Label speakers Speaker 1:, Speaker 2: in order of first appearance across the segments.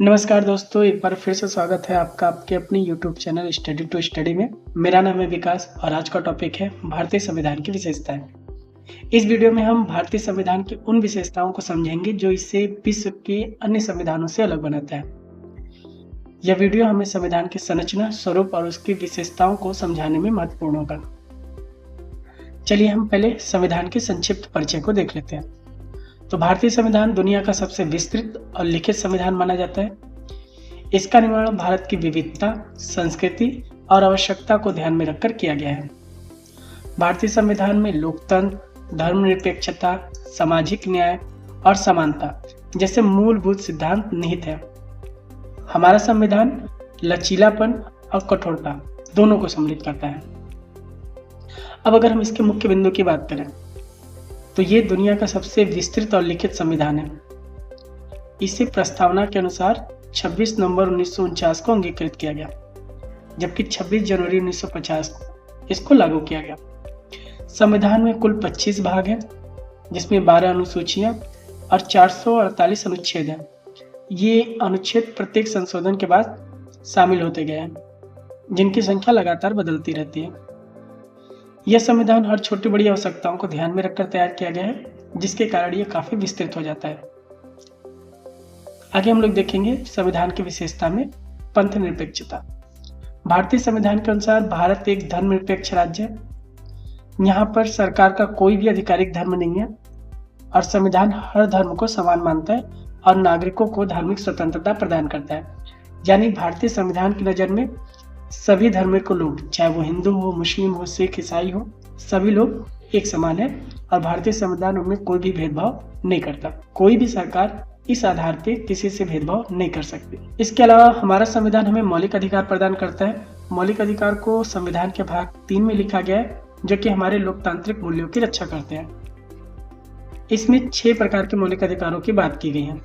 Speaker 1: नमस्कार दोस्तों, एक बार फिर से स्वागत है आपका आपके अपने YouTube channel study to study में। मेरा नाम है विकास और आज का टॉपिक है भारतीय संविधान की विशेषताएं। इस वीडियो में हम भारतीय संविधान की उन विशेषताओं को समझेंगे जो इसे विश्व के अन्य संविधानों से अलग बनाता है। यह वीडियो हमें संविधान की संरचना, स्वरूप और उसकी विशेषताओं को समझाने में महत्वपूर्ण होगा। चलिए हम पहले संविधान के संक्षिप्त परिचय को देख लेते हैं। तो भारतीय संविधान दुनिया का सबसे विस्तृत और लिखित संविधान माना जाता है। इसका निर्माण भारत की विविधता, संस्कृति और आवश्यकता को ध्यान में रखकर किया गया है। भारतीय संविधान में लोकतंत्र, धर्मनिरपेक्षता, सामाजिक न्याय और समानता जैसे मूलभूत सिद्धांत निहित है। हमारा संविधान लचीलापन और कठोरता दोनों को सम्मिलित करता है। अब अगर हम इसके मुख्य बिंदु की बात करें तो ये दुनिया का सबसे विस्तृत और लिखित संविधान है। इसे प्रस्तावना के अनुसार 26 नवंबर 1949 को अंगीकृत किया गया, जबकि 26 जनवरी 1950 को इसको लागू किया गया। संविधान में कुल 25 भाग हैं, जिसमें 12 अनुसूचियां और 448 अनुच्छेद हैं। ये अनुच्छेद प्रत्येक संशोधन के बाद शामिल होते गए हैं, जिनकी संख्या लगातार बदलती रहती है। यह संविधान हर छोटी बड़ी आवश्यकताओं को ध्यान में रखकर तैयार किया गया है, जिसके कारण यह काफी विस्तृत हो जाता है। आगे हम लोग देखेंगे संविधान की विशेषता में पंथ निरपेक्षता। भारतीय संविधान के अनुसार भारत एक धर्मनिरपेक्ष राज्य है। यहाँ पर सरकार का कोई भी आधिकारिक धर्म नहीं है और संविधान हर धर्म को समान मानता है और नागरिकों को धार्मिक स्वतंत्रता प्रदान करता है। यानी भारतीय संविधान की नजर में सभी धर्म के लोग, चाहे वो हिंदू हो, मुस्लिम हो, सिख, ईसाई हो, सभी लोग एक समान है और भारतीय संविधान उनमें कोई भी भेदभाव नहीं करता। कोई भी सरकार इस आधार पे किसी से भेदभाव नहीं कर सकती। इसके अलावा हमारा संविधान हमें मौलिक अधिकार प्रदान करता है। मौलिक अधिकार को संविधान के भाग 3 में लिखा गया है, जो कि हमारे लोकतांत्रिक मूल्यों की रक्षा करते हैं। इसमें 6 प्रकार के मौलिक अधिकारों की बात की गई है।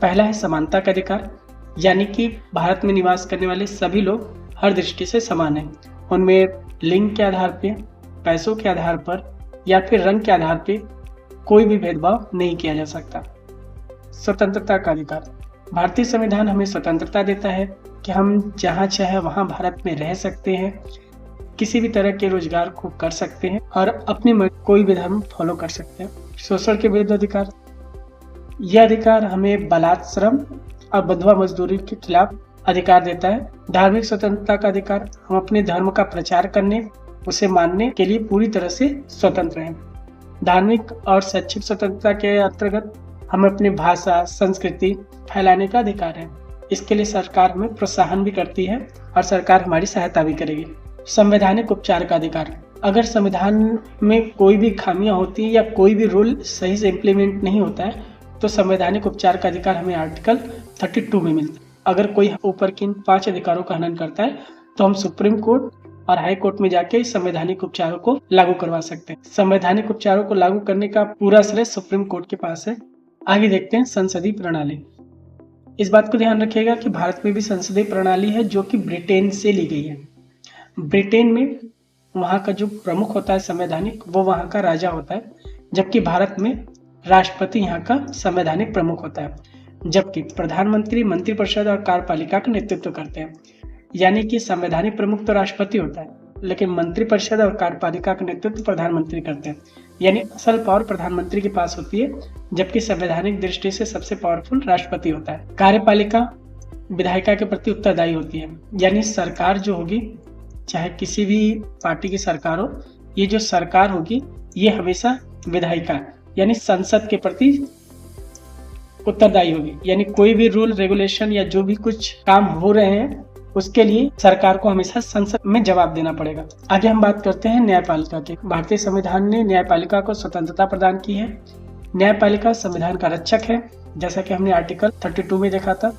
Speaker 1: पहला है समानता का अधिकार, यानी कि भारत में निवास करने वाले सभी लोग हर दृष्टि से समान है। उनमें लिंग के आधार पे, पैसों के आधार पर या फिर रंग के आधार पे कोई भी भेदभाव नहीं किया जा सकता। स्वतंत्रता का अधिकार, भारतीय संविधान हमें स्वतंत्रता देता है कि हम जहाँ चाहे वहाँ भारत में रह सकते हैं, किसी भी तरह के रोजगार को कर सकते हैं और अपने कोई भी धर्म फॉलो कर सकते हैं। शोषण के विरुद्ध अधिकार, यह अधिकार हमें बलात्श्रम और बंधुआ मजदूरी के खिलाफ अधिकार देता है। धार्मिक स्वतंत्रता का अधिकार, हम अपने धर्म का प्रचार करने, उसे मानने के लिए पूरी तरह से स्वतंत्र हैं। धार्मिक और शैक्षिक स्वतंत्रता के अंतर्गत हमें अपनी भाषा, संस्कृति फैलाने का अधिकार है। इसके लिए सरकार हमें प्रोत्साहन भी करती है और सरकार हमारी सहायता भी करेगी। संवैधानिक उपचार का अधिकार, अगर संविधान में कोई भी खामियां होती है या कोई भी रूल सही से इम्प्लीमेंट नहीं होता है तो संवैधानिक उपचार का अधिकार हमें आर्टिकल 32 में मिलता है। अगर कोई ऊपर के इन 5 अधिकारों का हनन करता है तो हम सुप्रीम कोर्ट और हाई कोर्ट में जाके संवैधानिक उपचारों को लागू करवा सकते हैं। संवैधानिक उपचारों को लागू करने का पूरा श्रेय सुप्रीम कोर्ट के पास है। आगे देखते हैं संसदीय प्रणाली। इस बात को ध्यान रखिएगा कि भारत में भी संसदीय प्रणाली है, जो कि ब्रिटेन से ली गई है। ब्रिटेन में वहाँ का जो प्रमुख होता है संवैधानिक, वो वहाँ का राजा होता है, जबकि भारत में राष्ट्रपति यहाँ का संवैधानिक प्रमुख होता है। जबकि प्रधानमंत्री मंत्रिपरिषद और कार्यपालिका का नेतृत्व करते हैं। यानी कि संवैधानिक प्रमुख तो राष्ट्रपति होता है, लेकिन मंत्रिपरिषद और कार्यपालिका का नेतृत्व प्रधानमंत्री करते हैं। यानी असल पावर प्रधानमंत्री के पास होती है, जबकि संवैधानिक दृष्टि से सबसे पावरफुल राष्ट्रपति होता है। कार्यपालिका विधायिका के प्रति उत्तरदायी होती है। यानी सरकार जो होगी, चाहे किसी भी पार्टी की सरकार हो, ये जो सरकार होगी ये हमेशा विधायिका यानी संसद के प्रति उत्तरदायी होगी। यानी कोई भी रूल रेगुलेशन या जो भी कुछ काम हो रहे हैं उसके लिए सरकार को हमेशा संसद में जवाब देना पड़ेगा। आगे हम बात करते हैं न्यायपालिका की। भारतीय संविधान ने न्यायपालिका को स्वतंत्रता प्रदान की है। न्यायपालिका संविधान का रक्षक है। जैसा कि हमने आर्टिकल 32 में देखा था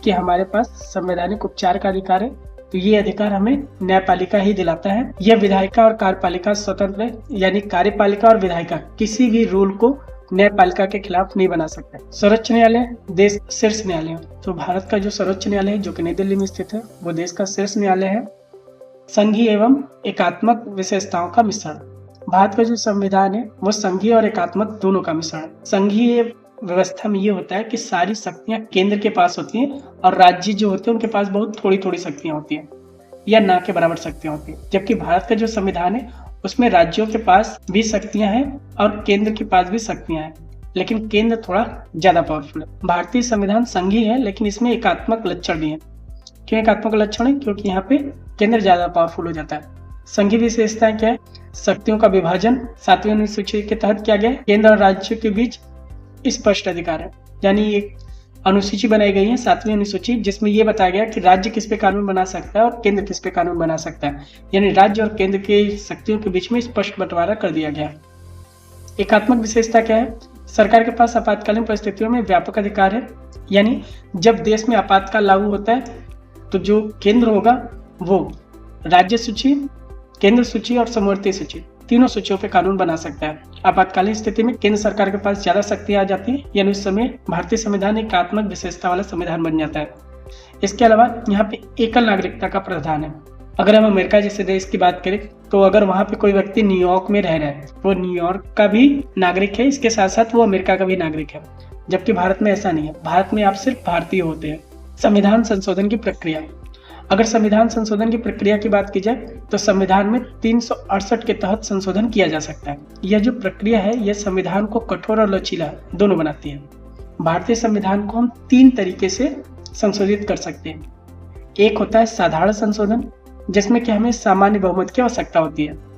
Speaker 1: कि हमारे पास संवैधानिक उपचार का अधिकार है, तो ये अधिकार हमें न्यायपालिका ही दिलाता है। यह विधायिका और कार्यपालिका स्वतंत्र है, यानी कार्यपालिका और विधायिका किसी भी रूल को न्यायपालिका के खिलाफ नहीं बना सकते। सर्वोच्च न्यायालय देश शीर्ष न्यायालय, तो भारत का जो सर्वोच्च न्यायालय है, जो कि नई दिल्ली में स्थित है, वो देश का शीर्ष न्यायालय है। संघीय एवं एकात्मक विशेषताओं का मिश्रण, भारत का जो संविधान है वो संघीय और एकात्मक दोनों का मिश्रण है। संघीय व्यवस्था में ये होता है कि सारी शक्तियां केंद्र के पास होती हैं और राज्य जो होते हैं उनके पास बहुत थोड़ी थोड़ी शक्तियां होती हैं या ना के बराबर शक्तियां होती हैं। जबकि भारत का जो संविधान है उसमें राज्यों के पास भी शक्तियां हैं और केंद्र के पास भी शक्तियां हैं, लेकिन केंद्र थोड़ा ज्यादा पावरफुल है। भारतीय संविधान संघीय है, लेकिन इसमें एकात्मक लक्षण भी है। क्यों एकात्मक लक्षण है? क्योंकि यहाँ पे केंद्र ज्यादा पावरफुल हो जाता है। संघीय विशेषताएं क्या है? शक्तियों का विभाजन 7वीं अनुसूची के तहत किया गया है। केंद्र और राज्य के बीच स्पष्ट अधिकार है, यानी एक अनुसूची बनाई गई है 7वीं अनुसूची, जिसमें यह बताया गया कि राज्य किस पे कानून बना सकता है और केंद्र किस पे कानून बना सकता है, यानी राज्य और केंद्र की शक्तियों के बीच में स्पष्ट बंटवारा कर दिया गया है। एकात्मक विशेषता क्या है? सरकार के पास आपातकालीन परिस्थितियों में व्यापक अधिकार है, यानी जब देश में आपातकाल लागू होता है तो जो केंद्र होगा वो राज्य सूची, केंद्र सूची और समवर्ती सूची तीनों सूचियों पे कानून बना सकता है। आपातकालीन स्थिति में केंद्र सरकार के पास ज्यादा शक्तियां आ जाती है, यानी उस समय भारतीय संविधान एकात्मक विशेषता वाला संविधान बन जाता है। इसके अलावा यहाँ पे एकल नागरिकता का प्रावधान है। अगर हम अमेरिका जैसे देश की बात करें तो अगर वहां पे कोई व्यक्ति न्यूयॉर्क में रह रहा है, वो न्यूयॉर्क का भी नागरिक है, इसके साथ साथ वो अमेरिका का भी नागरिक है। जबकि भारत में ऐसा नहीं है, भारत में आप सिर्फ भारतीय होते हैं। संविधान संशोधन की प्रक्रिया, अगर संविधान संशोधन की प्रक्रिया की बात की जाए तो संविधान में 368 के तहत संशोधन किया जा सकता है। यह जो प्रक्रिया है यह संविधान को कठोर और लचीला दोनों बनाती है। भारतीय संविधान को हम 3 तरीके से संशोधित कर सकते हैं। एक होता है साधारण संशोधन, जिसमें कि हमें सामान्य बहुमत की आवश्यकता होती है।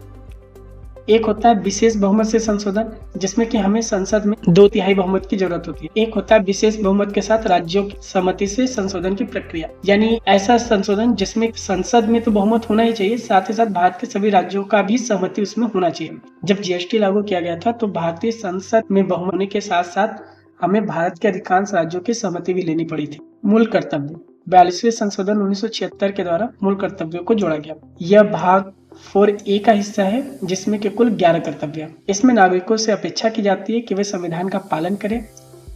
Speaker 1: एक होता है विशेष बहुमत से संशोधन, जिसमें कि हमें संसद में 2/3 बहुमत की जरूरत होती है। एक होता है विशेष बहुमत के साथ राज्यों की सहमति से संशोधन की प्रक्रिया, यानी ऐसा संशोधन जिसमें संसद में तो बहुमत होना ही चाहिए, साथ ही साथ भारत के सभी राज्यों का भी सहमति उसमें होना चाहिए। जब जीएसटी लागू किया गया था तो भारतीय संसद में बहुमत होने के साथ साथ हमें भारत के अधिकांश राज्यों की सहमति भी लेनी पड़ी थी। मूल कर्तव्य, 42वें संशोधन 1976 के द्वारा मूल कर्तव्यों को जोड़ा गया। यह भाग 4A का हिस्सा है, जिसमें के कुल 11 कर्तव्य हैं। इसमें नागरिकों से अपेक्षा की जाती है कि वे संविधान का पालन करें,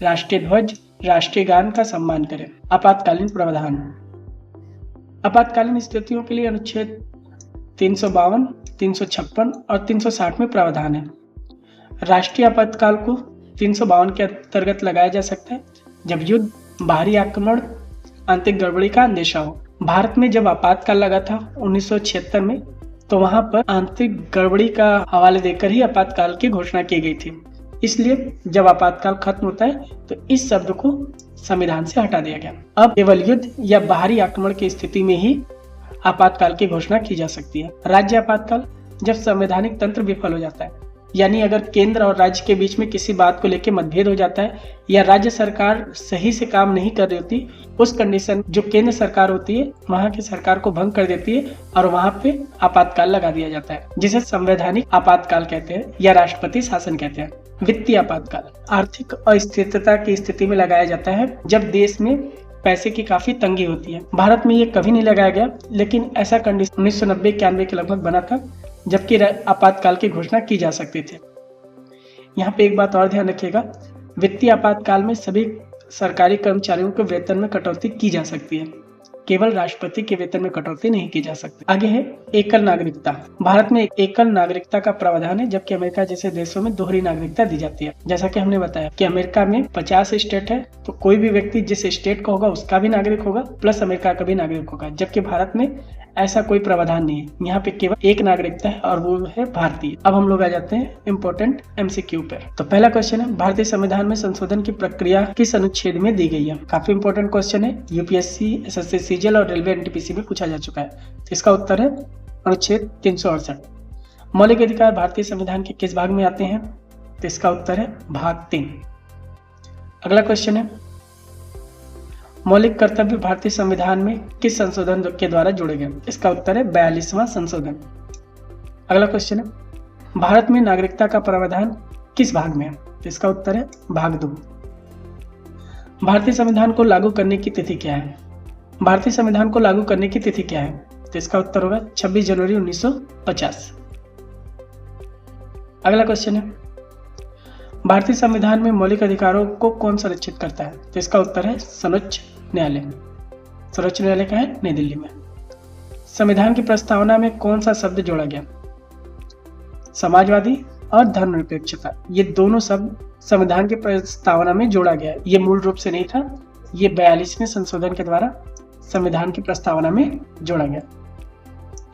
Speaker 1: राष्ट्रीय ध्वज, राष्ट्रीय गान का सम्मान करें। आपातकालीन प्रावधान, आपातकालीन स्थितियों के लिए अनुच्छेद 352, 356 और 360 में प्रावधान है। राष्ट्रीय आपातकाल को 352 के अंतर्गत लगाया जा सकता है जब युद्ध, बाहरी आक्रमण, आंतरिक गड़बड़ी का अंदेशा हो। भारत में जब आपातकाल लगा था 1976 में, तो वहां पर आंतरिक गड़बड़ी का हवाले देकर ही आपातकाल की घोषणा की गई थी। इसलिए जब आपातकाल खत्म होता है तो इस शब्द को संविधान से हटा दिया गया। अब केवल युद्ध या बाहरी आक्रमण की स्थिति में ही आपातकाल की घोषणा की जा सकती है। राज्य आपातकाल, जब संवैधानिक तंत्र विफल हो जाता है, यानी अगर केंद्र और राज्य के बीच में किसी बात को लेकर मतभेद हो जाता है या राज्य सरकार सही से काम नहीं कर रही होती, उस कंडीशन जो केंद्र सरकार होती है वहां की सरकार को भंग कर देती है और वहां पे आपातकाल लगा दिया जाता है, जिसे संवैधानिक आपातकाल कहते हैं या राष्ट्रपति शासन कहते हैं। वित्तीय आपातकाल, आर्थिक अस्थिरता की स्थिति में लगाया जाता है जब देश में पैसे की काफी तंगी होती है। भारत में ये कभी नहीं लगाया गया, लेकिन ऐसा कंडीशन 1990-91 के लगभग बना था, जबकि आपातकाल की घोषणा की जा सकती थी। यहाँ पे एक बात और ध्यान रखिएगा, वित्तीय आपातकाल में सभी सरकारी कर्मचारियों के वेतन में कटौती की जा सकती है, केवल राष्ट्रपति के वेतन में कटौती नहीं की जा सकती। आगे है एकल नागरिकता। भारत में एकल नागरिकता का प्रावधान है, जबकि अमेरिका जैसे देशों में दोहरी नागरिकता दी जाती है। जैसा कि हमने बताया कि अमेरिका में 50 स्टेट है, तो कोई भी व्यक्ति जिस स्टेट का होगा उसका भी नागरिक होगा प्लस अमेरिका का भी नागरिक होगा, जबकि भारत में ऐसा कोई प्रावधान नहीं है। यहाँ पे केवल एक नागरिकता है और वो है भारतीय। अब हम लोग आ जाते हैं इम्पोर्टेंट MCQ पे। तो पहला क्वेश्चन है, भारतीय संविधान में संशोधन की प्रक्रिया किस अनुच्छेद में दी गई है? काफी इंपॉर्टेंट क्वेश्चन है, UPSC, SSC, CGL और रेलवे NTPC में पूछा जा चुका है। तो इसका उत्तर है अनुच्छेद 368। मौलिक अधिकार भारतीय संविधान के किस भाग में आते हैं? तो इसका उत्तर है भाग 3। अगला क्वेश्चन है, मौलिक कर्तव्य भारतीय संविधान में किस संशोधन के द्वारा जोड़े गए? इसका उत्तर है 42वां संशोधन। अगला क्वेश्चन है, भारत में नागरिकता का प्रावधान किस भाग में है? तो इसका उत्तर है भाग 2। भारतीय संविधान को लागू करने की तिथि क्या है? भारतीय संविधान को लागू करने की तिथि क्या है? तो इसका उत्तर होगा 26 जनवरी 1950। अगला क्वेश्चन है, भारतीय संविधान में मौलिक अधिकारों को कौन संरक्षित करता है? तो इसका उत्तर है सर्वोच्च न्यायालय। सर्वोच्च न्यायालय का है नई दिल्ली में। संविधान की प्रस्तावना में कौन सा शब्द जोड़ा गया? समाजवादी और धर्मनिरपेक्षता, ये दोनों शब्द संविधान की प्रस्तावना में जोड़ा गया है। ये मूल रूप से नहीं था, ये 42वें संशोधन के द्वारा संविधान की प्रस्तावना में जोड़ा गया।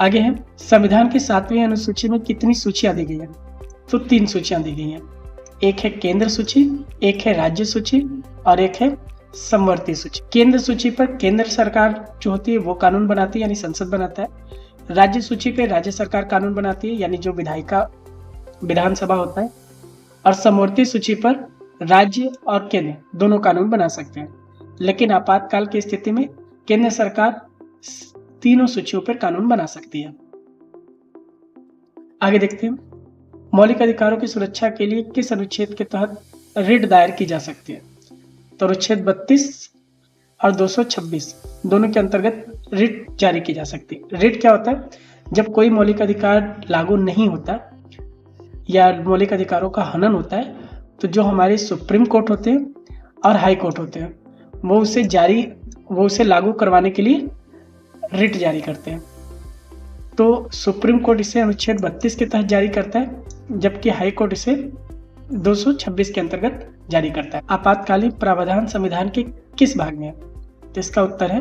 Speaker 1: आगे है, संविधान की 7वीं अनुसूची में कितनी सूचियां दी गई है? तो 3 सूचियां दी गई हैं। एक है केंद्र सूची, एक है राज्य सूची और एक है समवर्ती सूची। केंद्र सूची पर केंद्र सरकार जो होती है वो कानून बनाती है, यानी संसद बनाता है। राज्य सूची पे राज्य सरकार कानून बनाती है, यानी जो विधानसभा होता है। और समवर्ती सूची पर राज्य और केंद्र दोनों कानून बना सकते हैं, लेकिन आपातकाल की स्थिति में केंद्र सरकार तीनों सूचियों पर कानून बना सकती है। आगे देखते हैं, मौलिक अधिकारों की सुरक्षा के लिए किस अनुच्छेद के तहत रिट दायर की जा सकती है? तो अनुच्छेद 32 और 226 दोनों के अंतर्गत रिट जारी की जा सकती है। रिट क्या होता है? जब कोई मौलिक अधिकार लागू नहीं होता या मौलिक अधिकारों का हनन होता है, तो जो हमारे सुप्रीम कोर्ट होते हैं और हाई कोर्ट होते हैं वो उसे लागू करवाने के लिए रिट जारी करते हैं। तो सुप्रीम कोर्ट इसे अनुच्छेद 32 के तहत जारी करता है, जबकि हाई कोर्ट इसे 226 के अंतर्गत जारी करता है। आपातकालीन प्रावधान संविधान के किस भाग में है? तो इसका उत्तर है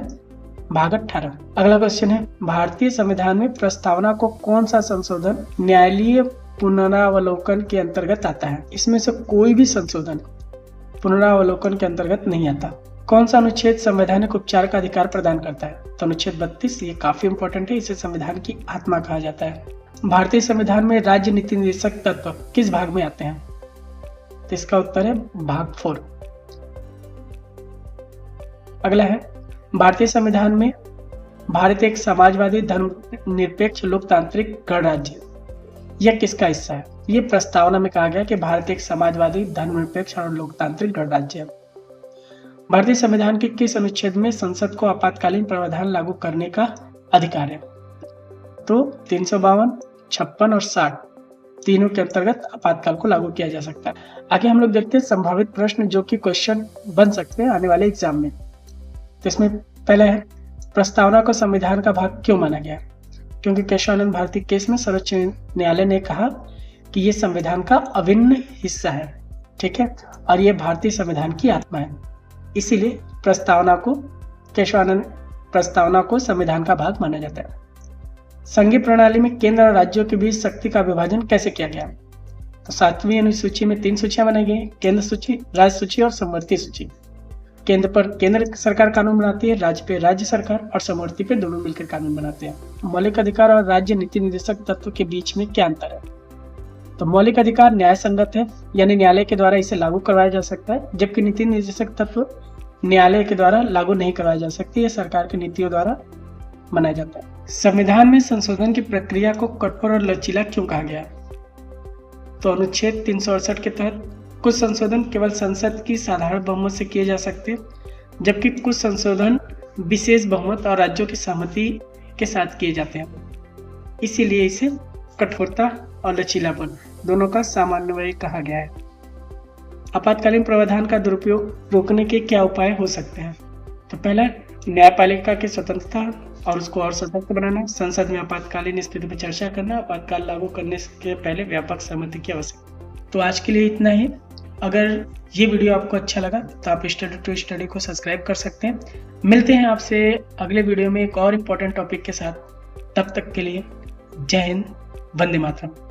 Speaker 1: भाग 18। अगला क्वेश्चन है, भारतीय संविधान में प्रस्तावना को कौन सा संशोधन न्यायालयीय पुनरावलोकन के अंतर्गत आता है? इसमें से कोई भी संशोधन पुनरावलोकन के अंतर्गत नहीं आता। कौन सा अनुच्छेद संवैधानिक उपचार का अधिकार प्रदान करता है? तो अनुच्छेद 32। ये काफी इंपॉर्टेंट है, इसे संविधान की आत्मा कहा जाता है। भारतीय संविधान में राज्य नीति निर्देशक तत्व किस भाग में आते हैं? तो इसका उत्तर है भाग 4। अगला है, भारतीय संविधान में भारत एक समाजवादी धर्मनिरपेक्ष लोकतांत्रिक गणराज्य, यह किसका हिस्सा है? ये प्रस्तावना में कहा गया कि भारत एक समाजवादी धर्मनिरपेक्ष और लोकतांत्रिक गणराज्य है। भारतीय संविधान के किस अनुच्छेद में संसद को आपातकालीन प्रावधान लागू करने का अधिकार है? तो 352, 56 और 60 तीनों के अंतर्गत आपातकाल को लागू किया जा सकता है। आगे हम लोग देखते हैं संभावित प्रश्न जो कि क्वेश्चन बन सकते हैं आने वाले एग्जाम में। तो इसमें पहला है, प्रस्तावना को संविधान का भाग क्यों माना गया? क्योंकि केशवानंद भारती केस में सर्वोच्च न्यायालय ने कहा कि यह संविधान का अभिन्न हिस्सा है, ठीक है, और यह भारतीय संविधान की आत्मा है। इसीलिए प्रस्तावना को संविधान का भाग माना जाता है। संघीय प्रणाली में केंद्र और राज्यों के बीच शक्ति का विभाजन कैसे किया गया? तो 7वीं अनुसूची में 3 सूचियां बनाई गई, केंद्र सूची, राज्य सूची और समवर्ती सूची। केंद्र पर केंद्र सरकार कानून बनाती है, राज्य पे राज्य सरकार और समवर्ती पे दोनों मिलकर कानून बनाते हैं। मौलिक अधिकार और राज्य नीति निर्देशक तत्व के बीच में क्या अंतर है? तो मौलिक अधिकार न्याय संगत है, यानी न्यायालय के द्वारा इसे लागू करवाया जा सकता है, जबकि नीति निर्देशक तत्व न्यायालय के द्वारा लागू नहीं करवाया जा सकती है, सरकार की नीतियों द्वारा बनाया जाता है। संविधान में संशोधन की प्रक्रिया को कठोर और लचीला क्यों कहा गया? तो अनुच्छेद 368 के तहत कुछ संशोधन केवल संसद की साधारण बहुमत से किए जा सकते हैं, जबकि कुछ संशोधन विशेष बहुमत और राज्यों की सहमति के साथ किए जाते हैं। इसीलिए इसे कठोरता और लचीलापन दोनों का समन्वय कहा गया है। आपातकालीन प्रावधान का दुरुपयोग रोकने के क्या उपाय हो सकते हैं? तो पहला, न्यायपालिका की स्वतंत्रता और उसको और सशक्त बनाना, संसद में आपातकालीन स्थिति पर चर्चा करना, आपातकाल लागू करने के पहले व्यापक सहमति की आवश्यकता। तो आज के लिए इतना ही। अगर ये वीडियो आपको अच्छा लगा तो आप स्टडी टू स्टडी को सब्सक्राइब कर सकते हैं। मिलते हैं आपसे अगले वीडियो में एक और इम्पोर्टेंट टॉपिक के साथ। तब तक के लिए जय हिंद, वंदे मातरम।